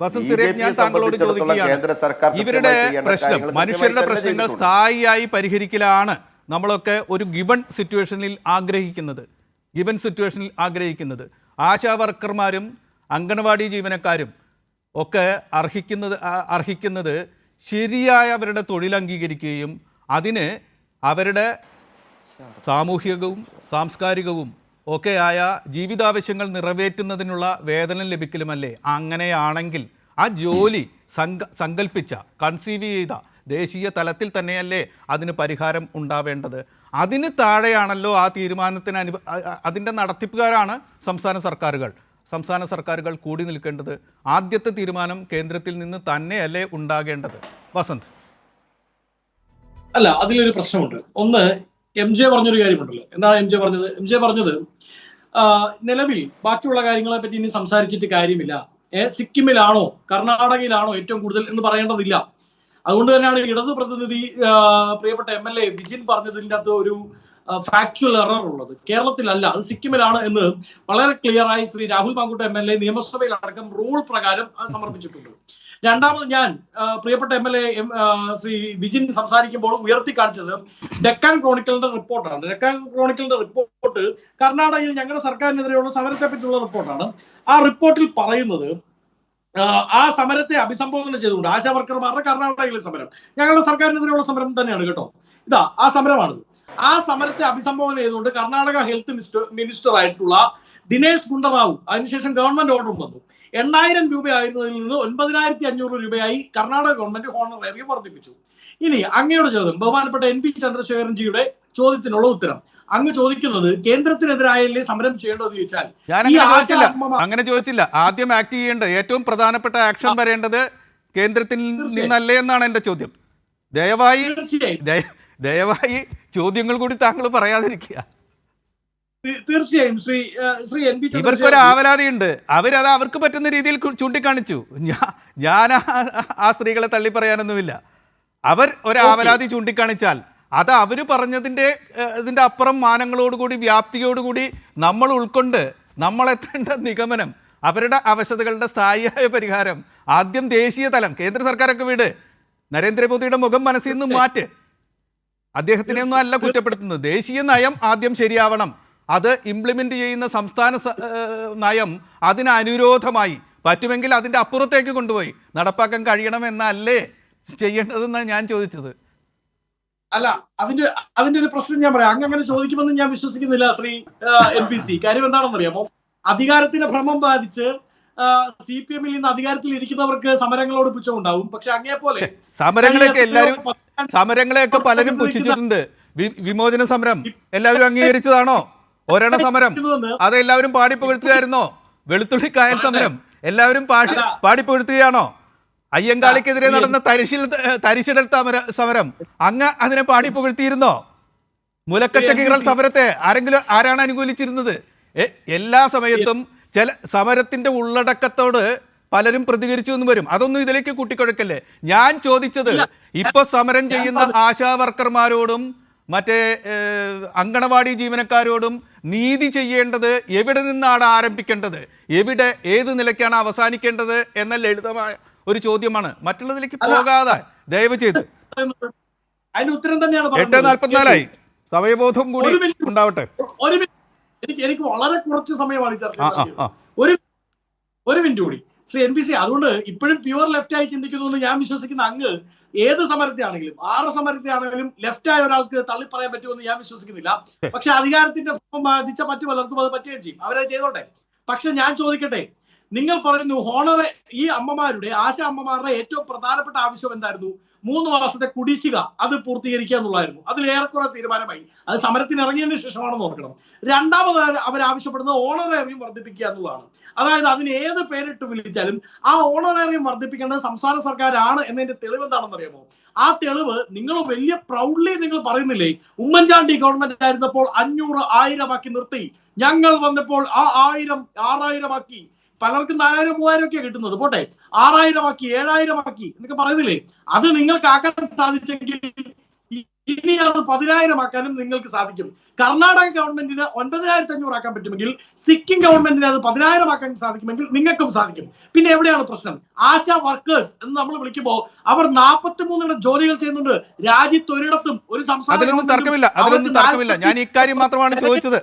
ഞാൻ താങ്കളോട് ചോദിക്കുകയാണ്, ഇവരുടെ പ്രശ്നം, മനുഷ്യരുടെ പ്രശ്നങ്ങൾ സ്ഥായിയായി പരിഹരിക്കലാണ് നമ്മളൊക്കെ ഒരു ഗിവൺ സിറ്റുവേഷനിൽ ആഗ്രഹിക്കുന്നത്. ആശാ വർക്കർമാരും അംഗൻവാടി ജീവനക്കാരും ഒക്കെ അർഹിക്കുന്നത് ശരിയായ അവരുടെ തൊഴിൽ അംഗീകരിക്കുകയും അതിന് അവരുടെ സാമൂഹികവും സാംസ്കാരികവും ഒക്കെയായ ജീവിതാവശ്യങ്ങൾ നിറവേറ്റുന്നതിനുള്ള വേതനം ലഭിക്കലുമല്ലേ? അങ്ങനെയാണെങ്കിൽ ആ ജോലി സങ്കല്പിച്ച, കൺസീവ് ചെയ്ത ദേശീയ തലത്തിൽ തന്നെയല്ലേ അതിന് പരിഹാരം ഉണ്ടാവേണ്ടത്? അതിന് താഴെയാണല്ലോ ആ തീരുമാനത്തിന് അതിൻ്റെ നടത്തിപ്പുകാരാണ് സംസ്ഥാന സർക്കാരുകൾ കൂടി നിൽക്കേണ്ടത്. ആദ്യത്തെ തീരുമാനം കേന്ദ്രത്തിൽ നിന്ന് തന്നെയല്ലേ ഉണ്ടാകേണ്ടത്? വസന്ത്, അല്ല, അതിലൊരു പ്രശ്നമുണ്ട്. ഒന്ന്, എം ജെ പറഞ്ഞൊരു കാര്യമുണ്ടല്ലോ. എന്താണ് എം ജെ പറഞ്ഞത്? നിലവിൽ ബാക്കിയുള്ള കാര്യങ്ങളെ പറ്റി ഇനി സംസാരിച്ചിട്ട് കാര്യമില്ല. സിക്കിമിലാണോ കർണാടകയിലാണോ ഏറ്റവും കൂടുതൽ എന്ന് പറയേണ്ടതില്ല. അതുകൊണ്ട് തന്നെയാണ് ഇടതു പ്രതിനിധി പ്രിയപ്പെട്ട MLA വിജിൻ പറഞ്ഞതിൻ്റെ അകത്ത് ഒരു ഫാക്ച്വൽ എറർ ഉള്ളത്. കേരളത്തിലല്ല, അത് സിക്കിമിലാണ് എന്ന് വളരെ ക്ലിയറായി ശ്രീ രാഹുൽ മാങ്കൂട്ട MLA നിയമസഭയിൽ അടക്കം റൂൾ പ്രകാരം സംബന്ധിച്ചിട്ടുണ്ട്. രണ്ടാമത്, ഞാൻ പ്രിയപ്പെട്ട MLA ശ്രീ വിജിൻ സംസാരിക്കുമ്പോൾ ഉയർത്തി കാണിച്ചത് ഡെക്കാൻ ക്രോണിക്കലിന്റെ റിപ്പോർട്ടാണ്. ഡെക്കാൻ ക്രോണിക്കലിന്റെ റിപ്പോർട്ട് കർണാടകയിൽ ഞങ്ങളുടെ സർക്കാരിനെതിരെയുള്ള സമരത്തെ പറ്റിയുള്ള റിപ്പോർട്ടാണ്. ആ റിപ്പോർട്ടിൽ പറയുന്നത്, ആ സമരത്തെ അഭിസംബോധന ചെയ്തുകൊണ്ട്, ആശാ വർക്കർമാരുടെ കർണാടകയിലെ സമരം ഞങ്ങളുടെ സർക്കാരിനെതിരെയുള്ള സമരം തന്നെയാണ് കേട്ടോ, ഇതാ ആ സമരമാണിത്. ആ സമരത്തെ അഭിസംബോധന ചെയ്തുകൊണ്ട് കർണാടക ഹെൽത്ത് മിനിസ്റ്റർ ആയിട്ടുള്ള ദിനേശ് ഗുണ്ടറാവു, അതിനുശേഷം ഗവൺമെന്റ് ഓർഡറും വന്നു. 8,000 രൂപയായിരുന്നതിൽ നിന്ന് 9,500 രൂപയായി കർണാടക ഗവൺമെന്റ് ഹോണറേറിയം വർദ്ധിപ്പിച്ചു. ഇനി അങ്ങയുടെ ചോദ്യം, ബഹുമാനപ്പെട്ട NP ചന്ദ്രശേഖരൻജിയുടെ ചോദ്യത്തിനുള്ള ഉത്തരം, അങ്ങ് ചോദിക്കുന്നത് കേന്ദ്രത്തിനെതിരായല്ലേ സമരം ചെയ്യേണ്ടതെന്ന് ചോദിച്ചാൽ, അങ്ങനെ ചോദിച്ചില്ല. ആദ്യം ആക്ട് ചെയ്യേണ്ടത്, ഏറ്റവും പ്രധാനപ്പെട്ട ആക്ഷൻ വരേണ്ടത് കേന്ദ്രത്തിൽ നിന്നല്ലേ എന്നാണ് എന്റെ ചോദ്യം. ദയവായി ചോദ്യങ്ങൾ കൂടി താങ്കൾ പറയാതിരിക്കുക. തീർച്ചയായും ഇവർക്കൊരു ആവലാതിയുണ്ട്, അവർക്ക് പറ്റുന്ന രീതിയിൽ ചൂണ്ടിക്കാണിച്ചു. ഞാൻ ആ സ്ത്രീകളെ തള്ളി പറയാനൊന്നുമില്ല. അവർ ഒരു ആവലാതി ചൂണ്ടിക്കാണിച്ചാൽ അത് അവർ പറഞ്ഞതിൻ്റെ ഇതിൻ്റെ അപ്പുറം മാനങ്ങളോടുകൂടി, വ്യാപ്തിയോടുകൂടി നമ്മൾ ഉൾക്കൊണ്ട് നമ്മളെത്തേണ്ട നിഗമനം, അവരുടെ അവശതകളുടെ സ്ഥായിയായ പരിഹാരം ആദ്യം ദേശീയ തലം, കേന്ദ്ര സർക്കാരൊക്കെ വിട്, നരേന്ദ്രമോദിയുടെ മുഖം മനസ്സിൽ നിന്ന് മാറ്റ്. അദ്ദേഹത്തിനെ ഒന്നും അല്ല കുറ്റപ്പെടുത്തുന്നത്. ദേശീയ നയം ആദ്യം ശരിയാവണം. അത് ഇംപ്ലിമെൻ്റ് ചെയ്യുന്ന സംസ്ഥാന നയം അതിന് അനുരോധമായി, പറ്റുമെങ്കിൽ അതിൻ്റെ അപ്പുറത്തേക്ക് കൊണ്ടുപോയി നടപ്പാക്കാൻ കഴിയണമെന്നല്ലേ ചെയ്യേണ്ടതെന്നാണ് ഞാൻ ചോദിച്ചത്. അല്ല, അതിന്റെ ഒരു പ്രശ്നം ഞാൻ പറയാം. അങ്ങനെ ചോദിക്കുമെന്ന് ഞാൻ വിശ്വസിക്കുന്നില്ല ശ്രീ NPC. കാര്യം എന്താണെന്ന് അറിയാമോ? അധികാരത്തിന്റെ ഭ്രമം ബാധിച്ച് CPM-ൽ നിന്ന് അധികാരത്തിൽ ഇരിക്കുന്നവർക്ക് സമരങ്ങളോട് പുച്ഛമുണ്ടാവും. പക്ഷെ അങ്ങേപോലെ സമരങ്ങളെയൊക്കെ പലരും പുച്ഛിച്ചിട്ടുണ്ട്. വിമോചന സമരം എല്ലാവരും അംഗീകരിച്ചതാണോ? ഒരെണ്ണ സമരം അതെല്ലാവരും പാടിപ്പുകഴ്ത്തുകയായിരുന്നോ? വെളുത്തുള്ളി കായൽ സമരം എല്ലാവരും പാടിപ്പുകഴ്ത്തുകയാണോ? അയ്യങ്കാളിക്കെതിരെ നടന്ന തരിശിടൽ സമരം അങ്ങ് അതിനെ പാടിപ്പുകഴ്ത്തിയിരുന്നോ? മുലക്കച്ച കീറൽ സമരത്തെ ആരാണ് അനുകൂലിച്ചിരുന്നത്? എല്ലാ സമയത്തും ചില സമരത്തിന്റെ ഉള്ളടക്കത്തോട് പലരും പ്രതികരിച്ചു എന്ന് വരും. അതൊന്നും ഇതിലേക്ക് കൂട്ടിക്കൊടുക്കല്ലേ. ഞാൻ ചോദിച്ചത്, ഇപ്പൊ സമരം ചെയ്യുന്ന ആശാ വർക്കർമാരോടും മറ്റേ അങ്കണവാടി ജീവനക്കാരോടും നീതി ചെയ്യേണ്ടത് എവിടെ നിന്നാണ് ആരംഭിക്കേണ്ടത്, ഏത് നിലയ്ക്കാണ് അവസാനിക്കേണ്ടത് എന്ന ലളിതമായ ഒരു ചോദ്യമാണ്. മറ്റുള്ളതിലേക്ക് പോകാതെ ദയവ് ചെയ്ത്. അതിന്റെ ഉത്തരം തന്നെയാണ് 8:44 സമയബോധം കൂടി ഉണ്ടാവട്ടെ. എനിക്ക് വളരെ കുറച്ച് സമയമാണ് ഈ ചർച്ച. ഒരു മിനിറ്റ് കൂടി ശ്രീ NPC. അതുകൊണ്ട് ഇപ്പോഴും പ്യുവർ ലെഫ്റ്റ് ആയി ചിന്തിക്കുന്നു എന്ന് ഞാൻ വിശ്വസിക്കുന്ന അങ്ങ് ഏത് സമരത്തെ ആണെങ്കിലും, സമരത്തെ ആണെങ്കിലും ലെഫ്റ്റ് ആയ ഒരാൾക്ക് തള്ളി പറയാൻ പറ്റുമെന്ന് ഞാൻ വിശ്വസിക്കുന്നില്ല. പക്ഷെ അധികാരത്തിന്റെ ബാധിച്ച മറ്റു പലർക്കും അത് പറ്റുകയും ചെയ്യും. അവരെ ചെയ്തോട്ടെ. പക്ഷെ ഞാൻ ചോദിക്കട്ടെ, നിങ്ങൾ പറയുന്നു ഈ ആശാ അമ്മമാരുടെ ഏറ്റവും പ്രധാനപ്പെട്ട ആവശ്യം എന്തായിരുന്നു? 3 മാസത്തെ കുടിശ്ശിക അത് പൂർത്തീകരിക്കുക എന്നുള്ളതായിരുന്നു. അതിൽ ഏറെക്കുറെ തീരുമാനമായി. അത് സമരത്തിന് ഇറങ്ങിയതിന് ശേഷമാണെന്ന് ഓർക്കണം. രണ്ടാമത് അവർ ആവശ്യപ്പെടുന്നത് ഓണറേറിയം വർദ്ധിപ്പിക്കുക എന്നുള്ളതാണ്. അതായത് അതിന് ഏത് പേരിട്ട് വിളിച്ചാലും ആ ഓണറേറിയം വർദ്ധിപ്പിക്കേണ്ടത് സംസ്ഥാന സർക്കാരാണ് എന്നതിന്റെ തെളിവ് എന്താണെന്ന് അറിയാമോ? ആ തെളിവ് നിങ്ങൾ വലിയ പ്രൗഡ്ലി നിങ്ങൾ പറയുന്നില്ലേ, ഉമ്മൻചാണ്ടി ഗവൺമെന്റ് ആയിരുന്നപ്പോൾ 500 1000 ആക്കി നിർത്തി, ഞങ്ങൾ വന്നപ്പോൾ ആ 1000 6000 ആക്കി, പലർക്കും 4000 3000 ഒക്കെ കിട്ടുന്നത്, പോട്ടെ 6000 ആക്കി 7000 ആക്കി എന്നൊക്കെ പറയുന്നില്ലേ? അത് നിങ്ങൾക്ക് ആക്കാൻ സാധിച്ചെങ്കിൽ ഇനി അത് 10,000 ആക്കാനും നിങ്ങൾക്ക് സാധിക്കും. കർണാടക ഗവൺമെന്റിന് 9,500 ആക്കാൻ പറ്റുമെങ്കിൽ സിക്കിം ഗവൺമെന്റിന് അത് 10,000 ആക്കാൻ സാധിക്കുമെങ്കിൽ നിങ്ങൾക്കും സാധിക്കും. പിന്നെ എവിടെയാണ് പ്രശ്നം? ആശാ വർക്കേഴ്സ് എന്ന് നമ്മൾ വിളിക്കുമ്പോൾ അവർ 43 ജോലികൾ ചെയ്യുന്നുണ്ട് രാജ്യത്തൊരിടത്തും. ഒരു സംസ്ഥാനം അതിലൊന്നും തർക്കമില്ല, ഞാൻ ഇക്കാര്യം മാത്രമാണ് ചോദിച്ചത്.